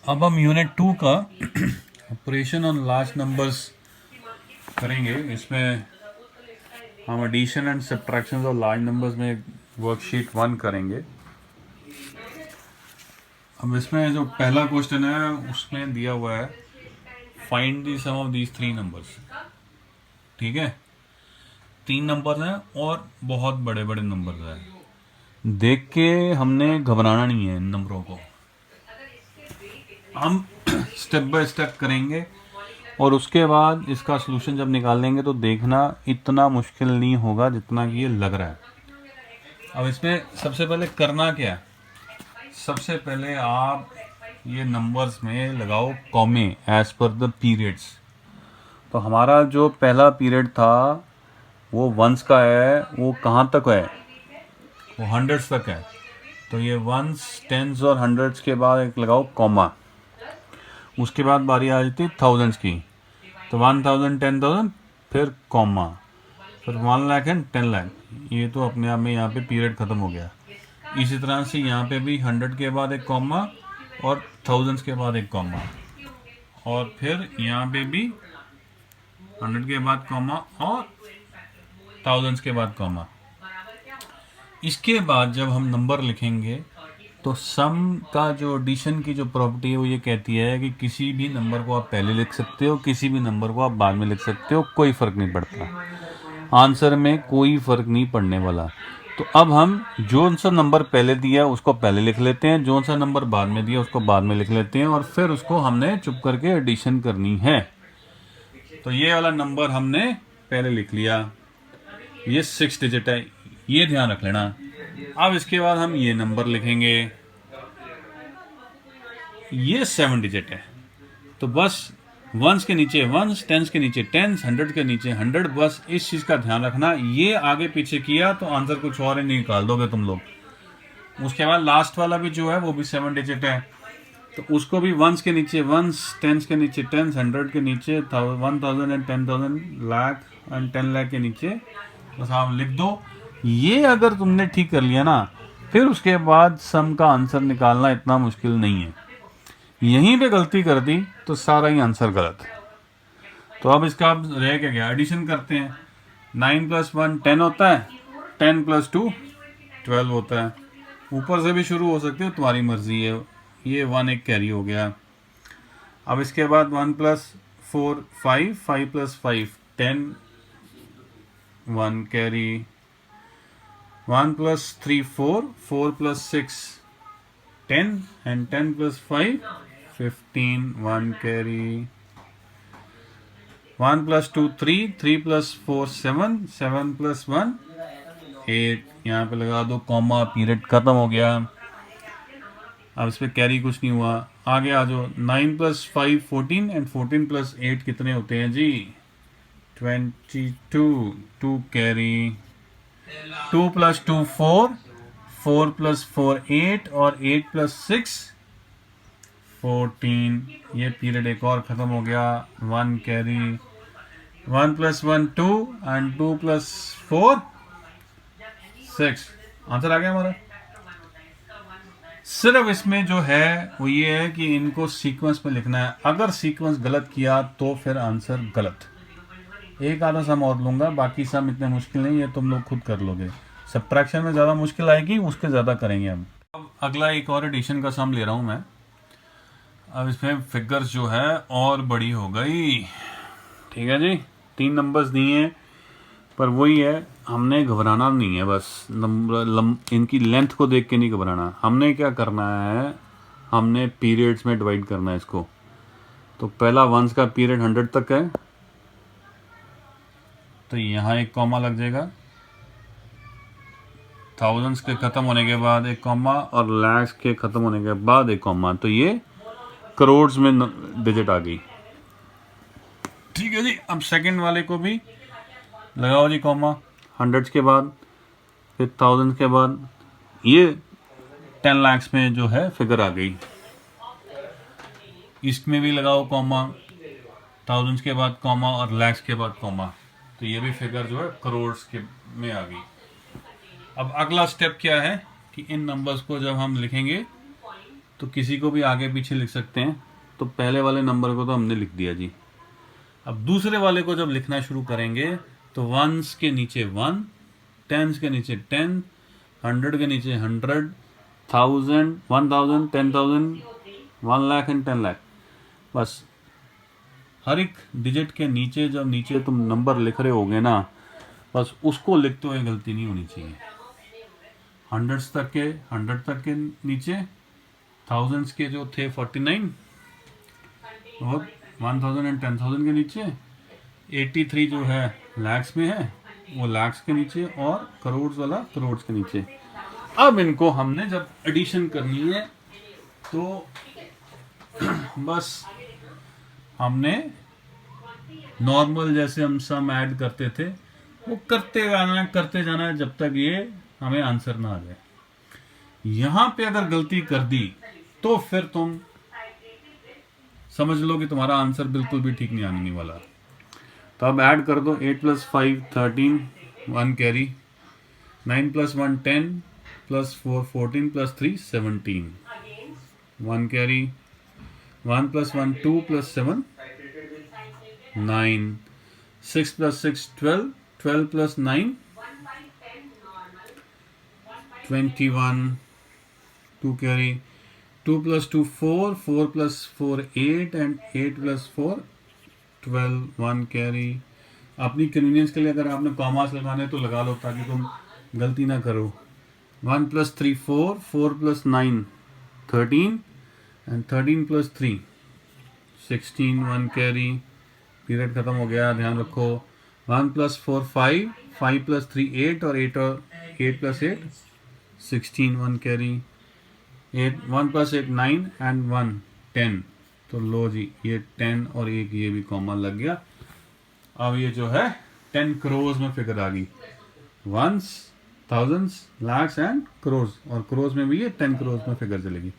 अब हम यूनिट 2 का ऑपरेशन ऑन लार्ज नंबर्स करेंगे। इसमें हम addition and subtraction of large numbers में वर्कशीट 1 करेंगे। अब इसमें जो पहला क्वेश्चन है उसमें दिया हुआ है find the sum of these 3 numbers. ठीक है, 3 नंबर हैं और बहुत बड़े बड़े नंबर हैं। देख के हमने घबराना नहीं है इन नंबरों को, हम स्टेप बाय स्टेप करेंगे और उसके बाद इसका सलूशन जब निकालेंगे तो देखना इतना मुश्किल नहीं होगा जितना कि ये लग रहा है। अब इसमें सबसे पहले करना क्या है, सबसे पहले आप ये नंबर्स में लगाओ कॉमे एज पर द पीरियड्स। तो हमारा जो पहला पीरियड था वो वंस का है, वो कहाँ तक है, वो हंड्रेड्स तक है। तो ये वंस, टेंस और हंड्रेड्स के बाद एक लगाओ कॉमा। उसके बाद बारी आ जाती है थाउजेंड्स की, तो 1000, 10,000, फिर कॉमा, फिर 1 लाख एंड 10 लाख। ये तो अपने आप में यहाँ पे पीरियड ख़त्म हो गया। इसी तरह से यहाँ पे भी 100 के बाद एक कॉमा और थाउजेंड्स के बाद एक कॉमा, और फिर यहाँ पे भी 100 के बाद कॉमा और थाउजेंड्स के बाद कॉमा। इसके बाद जब हम नंबर लिखेंगे तो सम का जो एडिशन की जो प्रॉपर्टी है वो ये कहती है कि किसी भी नंबर को आप पहले लिख सकते हो, किसी भी नंबर को आप बाद में लिख सकते हो, कोई फ़र्क नहीं पड़ता, आंसर में कोई फ़र्क नहीं पड़ने वाला। तो अब हम जो सा नंबर पहले दिया उसको पहले लिख लेते हैं, जो सा नंबर बाद में दिया उसको बाद में लिख लेते हैं, और फिर उसको हमने चुप करके एडिशन करनी है। तो ये वाला नंबर हमने पहले लिख लिया, ये 6 डिजिट है, ये ध्यान रख लेना। अब इसके बाद हम ये नंबर लिखेंगे, ये 7 डिजिट है। तो बस वंस के नीचे वंस, टेंस के नीचे टेंस, 100 के नीचे 100, बस इस चीज़ का ध्यान रखना। ये आगे पीछे किया तो आंसर कुछ और ही नहीं निकाल दोगे तुम लोग। उसके बाद लास्ट वाला भी जो है वो भी 7 डिजिट है, तो उसको भी वंस के नीचे वंस, टेंस के नीचे टेंस, 100 के नीचे 1000 एंड 10,000, लाख एंड 10 लाख के नीचे बस आप लिख दो। ये अगर तुमने ठीक कर लिया ना, फिर उसके बाद सम का आंसर निकालना इतना मुश्किल नहीं है। यहीं पे गलती कर दी तो सारा ही आंसर गलत। तो अब इसका अब रह क्या गया, एडिशन करते हैं। 9 + 1 10 होता है, 10 + 2 12 होता है। ऊपर से भी शुरू हो सकते हो, तुम्हारी मर्जी है। ये 1 एक कैरी हो गया। अब इसके बाद 1 + 4 5, 5 + 5 10, 1 कैरी। 1 + 3 4, 4 + 6 10, and 10 + 5 15, 1 carry। 1 + 2 3, 3 + 4 7, 7 + 1 8। यहाँ पे लगा दो कॉमा, पीरियड खत्म हो गया। अब इस पर कैरी कुछ नहीं हुआ। आगे आ जाओ, 9 + 5 14, एंड 14 + 8 कितने होते हैं जी, 22, 2 कैरी। 2 + 2 4, 4 + 4 8, और 8 + 6 14। ये पीरियड एक और ख़त्म हो गया। 1 कैरी। 1 + 1 2, एंड 2 + 4 6। आंसर आ गया हमारा। सिर्फ इसमें जो है वो ये है कि इनको सीक्वेंस में लिखना है। अगर सीक्वेंस गलत किया तो फिर आंसर गलत। एक आधा सम और लूँगा, बाकी सम इतने मुश्किल नहीं है, तुम लोग खुद कर लोगे। सब्ट्रैक्शन में ज़्यादा मुश्किल आएगी, उसके ज़्यादा करेंगे हम। अब अगला एक और एडिशन का सम ले रहा हूँ मैं। अब इसमें फिगर्स जो है और बड़ी हो गई। ठीक है जी, 3 नंबर्स दिए हैं, पर वही है, हमने घबराना नहीं है। बस नंबर इनकी लेंथ को देख के नहीं घबराना। हमने क्या करना है, हमने पीरियड्स में डिवाइड करना है इसको। तो पहला वंस का पीरियड 100 तक है, तो यहाँ एक कॉमा लग जाएगा। थाउजेंड्स के ख़त्म होने के बाद एक कॉमा, और लैक्स के ख़त्म होने के बाद एक कॉमा। तो ये करोड़ में डिजिट आ गई। ठीक है जी, अब सेकंड वाले को भी लगाओ जी कॉमा, 100 के बाद, फिर 1000 के बाद, ये 10 लाख में जो है फिगर आ गई। इसमें भी लगाओ कॉमा, 1000 के बाद कॉमा, और लैक्स के बाद कॉमा। तो ये भी फिगर जो है करोड़ के में आ गई। अब अगला स्टेप क्या है कि इन नंबर्स को जब हम लिखेंगे तो किसी को भी आगे पीछे लिख सकते हैं। तो पहले वाले नंबर को तो हमने लिख दिया जी। अब दूसरे वाले को जब लिखना शुरू करेंगे तो वंस के नीचे 1, टेंस के नीचे 10, 100 के नीचे 100, 1000, 1000, 10,000, 1 लाख एंड 10 लाख। बस हर एक डिजिट के नीचे जब नीचे तुम नंबर लिख रहे होगे ना, बस उसको लिखते हुए गलती नहीं होनी चाहिए। 100 तक के नीचे, थाउजेंड्स के जो थे 49, और 1000 एंड 10,000 के नीचे, 83 जो है लैक्स में है वो लैक्स के नीचे, और करोड़ वाला करोड़ के नीचे। अब इनको हमने जब एडिशन करनी है तो बस हमने नॉर्मल जैसे हम सम ऐड करते थे वो करते जाना जब तक ये हमें आंसर ना आ जाए। यहां पे अगर गलती कर दी तो फिर तुम समझ लो कि तुम्हारा आंसर बिल्कुल भी ठीक नहीं आने वाला। तो अब ऐड कर दो। 8 + 5 13, 1 carry, 9 + 1 10, + 4 14, + 3 17, 1 carry, 1 + 1 2, + 7 9, 6 + 6 12, 12 + 9 21, 2 carry, 2 + 2 4, 4 + 4 8, and 8 + 4 12, 1 carry। अपनी कन्वीनियंस के लिए अगर आपने कॉमास लगाने तो लगा लो ताकि तुम गलती ना करो। 1 + 3 4, 4 + 9 13, and 13 + 3 16, 1 carry। पीरियड खत्म हो गया, ध्यान रखो। 1 + 4 5, 5 + 3 8, और 8 + 8 16, 1 कैरी। 1 + 8 9, and 1 10। तो लो जी, ये 10 और एक ये भी कॉमन लग गया। अब ये जो है 10 करोड़ में फिगर आ गई। Ones, thousands, lakhs and crore, और करोड़ में भी ये 10 करोड़ में फिगर चलेगी।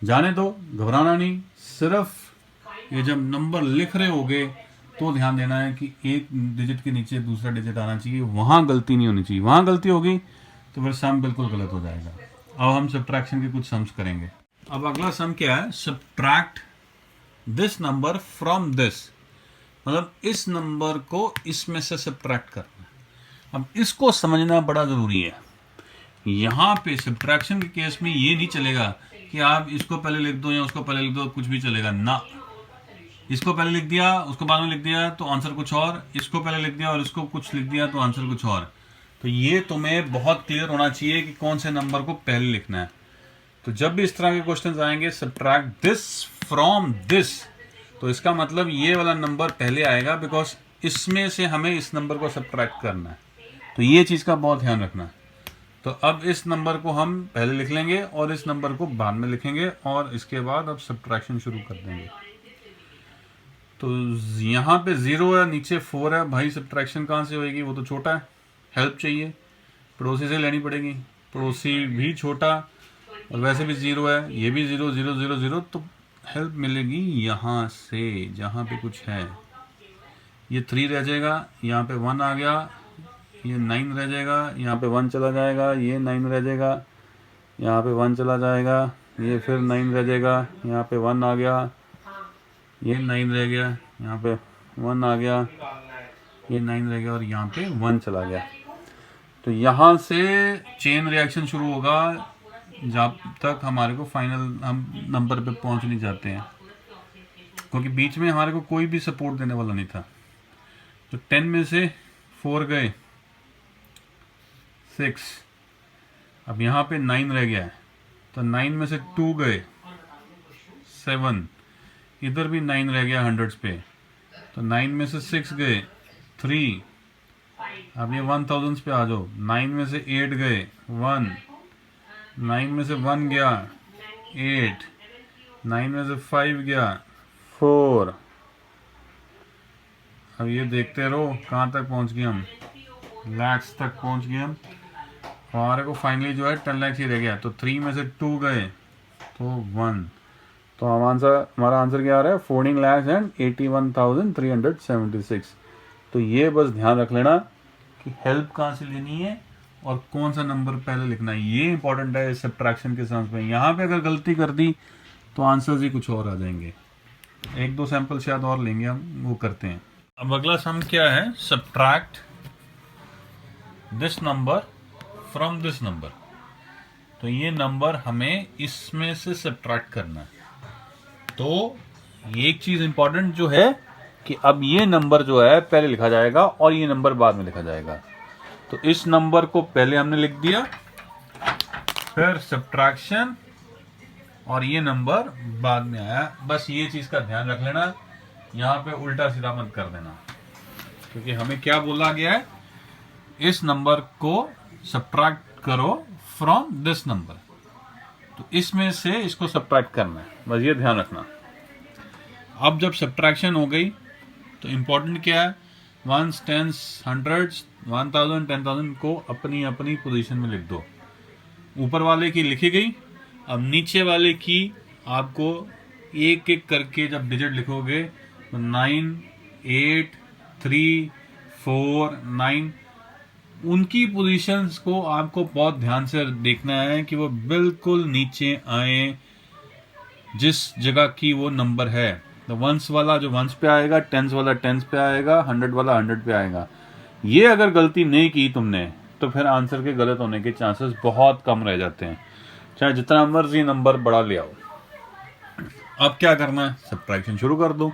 जाने दो, घबराना नहीं। सिर्फ ये जब नंबर लिख रहे होगे तो ध्यान देना है कि एक डिजिट के नीचे दूसरा डिजिट आना चाहिए, वहां गलती नहीं होनी चाहिए। वहां गलती होगी तो फिर सम बिल्कुल गलत हो जाएगा। अब हम सब्ट्रैक्शन के कुछ सम्स करेंगे। अब अगला सम क्या है? Subtract this number from this, मतलब इस नंबर को इसमें से सब्ट्रैक्ट करना। अब इसको समझना बड़ा जरूरी है। यहां पे सब्ट्रैक्शन के केस में ये नहीं चलेगा कि आप इसको पहले लिख दो या उसको पहले लिख दो, कुछ भी चलेगा ना। इसको पहले लिख दिया, उसको बाद में लिख दिया तो आंसर कुछ और, इसको पहले लिख दिया और इसको कुछ लिख दिया तो आंसर कुछ और। तो ये तुम्हें बहुत क्लियर होना चाहिए कि कौन से नंबर को पहले लिखना है। तो जब भी इस तरह के क्वेश्चंस आएंगे सब्ट्रैक्ट दिस फ्रॉम दिस, तो इसका मतलब ये वाला नंबर पहले आएगा, बिकॉज इसमें से हमें इस नंबर को सब्ट्रैक्ट करना है। तो ये चीज का बहुत ध्यान रखना है। तो अब इस नंबर को हम पहले लिख लेंगे और इस नंबर को बाद में लिखेंगे, और इसके बाद अब सब्ट्रैक्शन शुरू कर देंगे। तो यहाँ पे 0 है, नीचे 4 है, भाई सब्ट्रैक्शन कहाँ से होएगी? वो तो छोटा है, हेल्प चाहिए, पड़ोसी से लेनी पड़ेगी। पड़ोसी भी छोटा और वैसे भी 0 है, ये भी 0 0 0 0, तो हेल्प मिलेगी यहाँ से जहाँ पे कुछ है। ये 3 रह जाएगा, यहाँ पे 1 आ गया, ये 9 रह जाएगा, यहाँ पे 1 चला जाएगा, ये 9 रह जाएगा, यहाँ पे 1 चला जाएगा, ये फिर 9 रह जाएगा, यहाँ पे 1 आ गया, ये 9 रह गया, यहाँ पे 1 आ गया, ये 9 रह गया, और यहाँ पे 1 चला गया। तो यहाँ से चेन रिएक्शन शुरू होगा जब तक हमारे को फाइनल हम नंबर पे पहुँच नहीं जाते हैं, क्योंकि बीच में हमारे को कोई भी सपोर्ट देने वाला नहीं था। तो 10 में से 4 गए, 6, अब यहाँ पे 9 रह गया है, तो 9 में से 2 गए, 7, इधर भी 9 रह गया हंड्रेड्स पे, तो 9 में से 6 गए, 3, अब ये 1000 पे आ जाओ। 9 में से 8 गए, 1, 9 में से 1 गया, 8, 9 में से 5 गया, 4। अब ये देखते रहो कहाँ तक पहुँच गए हम, लैक्स तक पहुँच गए हम। हमारे को फाइनली जो है 10 लाख ही रह गया। तो 3 में से 2 गए तो 1, तो हमारा आंसर क्या आ रहा है? 14,81,376। तो ये बस ध्यान रख लेना कि हेल्प कहाँ से लेनी है और कौन सा नंबर पहले लिखना है। ये इंपॉर्टेंट है सब्ट्रैक्शन के सेंस में। यहाँ पे अगर गलती कर दी तो आंसर्स ही कुछ और आ जाएंगे। एक दो सैंपल शायद और लेंगे हम, वो करते हैं। अब अगला सम क्या है, subtract this number from this number. तो ये नंबर हमें इसमें से सब्ट्रैक्ट करना है। तो ये एक चीज इंपॉर्टेंट जो है कि अब ये नंबर जो है पहले लिखा जाएगा और ये नंबर बाद में लिखा जाएगा। तो इस नंबर को पहले हमने लिख दिया, फिर सब्ट्रैक्शन और ये नंबर बाद में आया। बस ये चीज का ध्यान रख लेना, यहां पे उल्टा सीधा मत कर देना, क्योंकि हमें क्या बोला गया है, इस नंबर को सब्ट्रैक्ट करो फ्रॉम दिस नंबर। तो इसमें से इसको सब्ट्रैक्ट करना है, बस ये ध्यान रखना। अब जब सब्ट्रैक्शन हो गई तो इंपॉर्टेंट क्या है, वंस, टेंस, हंड्रेड्स, 1000, 10,000 को अपनी अपनी पोजीशन में लिख दो। ऊपर वाले की लिखी गई, अब नीचे वाले की आपको एक एक करके जब डिजिट लिखोगे तो 9, 8, 3, 4, 9 उनकी पोजीशंस को आपको बहुत ध्यान से देखना है कि वो बिल्कुल नीचे आए जिस जगह की वो नंबर है। तो वंस वाला जो वंस पे आएगा, टेंस वाला टेंस पे आएगा, 100 वाला 100 पे आएगा। ये अगर गलती नहीं की तुमने तो फिर आंसर के गलत होने के चांसेस बहुत कम रह जाते हैं, चाहे जितना मर्जी नंबर बड़ा ले आओ। अब क्या करना है, सब्ट्रैक्शन शुरू कर दो।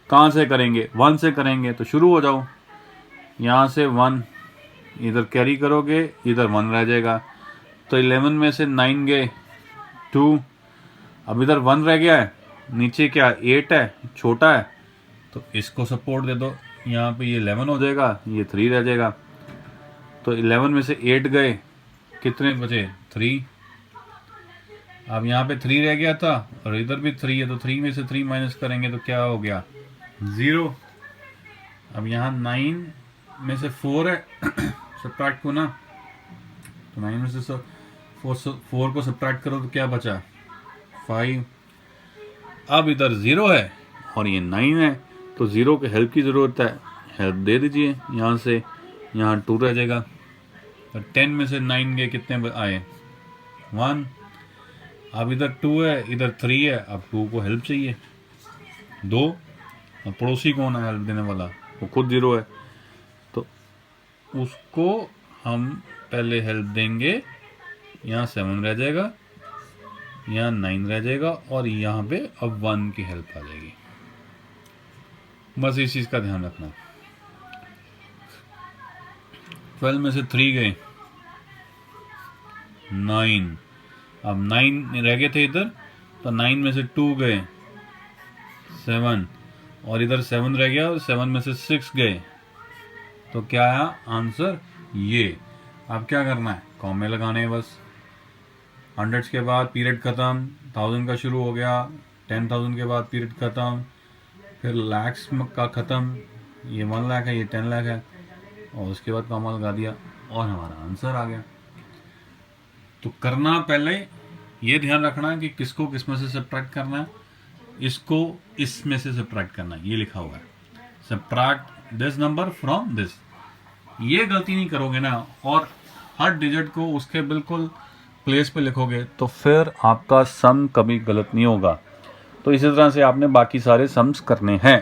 कहाँ से करेंगे, 1 से करेंगे, तो शुरू हो जाओ। यहाँ से 1 इधर कैरी करोगे, इधर 1 रह जाएगा। तो 11 में से 9 गए, 2, अब इधर 1 रह गया है, नीचे क्या 8 है, छोटा है, तो इसको सपोर्ट दे दो। यहाँ पे ये 11 हो जाएगा, ये 3 रह जाएगा। तो 11 में से 8 गए, कितने बचे, 3। अब यहाँ पे 3 रह गया था और इधर भी 3 है, तो 3 में से 3 माइनस करेंगे तो क्या हो गया, 0। अब यहाँ 9 में से 4 है सब्ट्रैक्ट को ना, तो 9 में से 4 को सब्ट्रैक्ट करो तो क्या बचा, 5। अब इधर 0 है और ये 9 है, तो 0 के हेल्प की ज़रूरत है, हेल्प दे दीजिए। यहाँ से यहाँ 2 रह जाएगा। तो 10 में से 9 गए, कितने आए, 1। अब इधर 2 है, इधर 3 है, अब 2 को हेल्प चाहिए, 2। अब पड़ोसी कौन है हेल्प देने वाला, वो खुद 0 है, तो उसको हम पहले हेल्प देंगे। यहाँ 7 रह जाएगा, यहाँ 9 रह जाएगा और यहाँ पे अब 1 की हेल्प आ जाएगी। बस इस चीज़ का ध्यान रखना। 12 में से 3 गए, 9। अब 9 रह गए थे इधर, तो 9 में से 2 गए, 7, और इधर 7 रह गया और 7 में से 6 गए, तो क्या आया आंसर, ये। अब क्या करना है, कॉमे लगाने हैं बस। 100 के बाद पीरियड ख़त्म, 1000 का शुरू हो गया, 10,000 के बाद पीरियड ख़त्म, फिर लैक्स का ख़त्म, ये 1 लाख है, ये 10 लाख है, और उसके बाद कॉमा लगा दिया और हमारा आंसर आ गया। तो करना पहले ये ध्यान रखना है कि किसको किस में से सब्ट्रैक्ट करना है, इसको इसमें से सब्ट्रैक्ट करना है, ये लिखा हुआ है, subtract this number from this. ये गलती नहीं करोगे ना और हर डिजिट को उसके बिल्कुल प्लेस पे लिखोगे तो फिर आपका सम कभी गलत नहीं होगा। तो इसी तरह से आपने बाकी सारे सम्स करने हैं।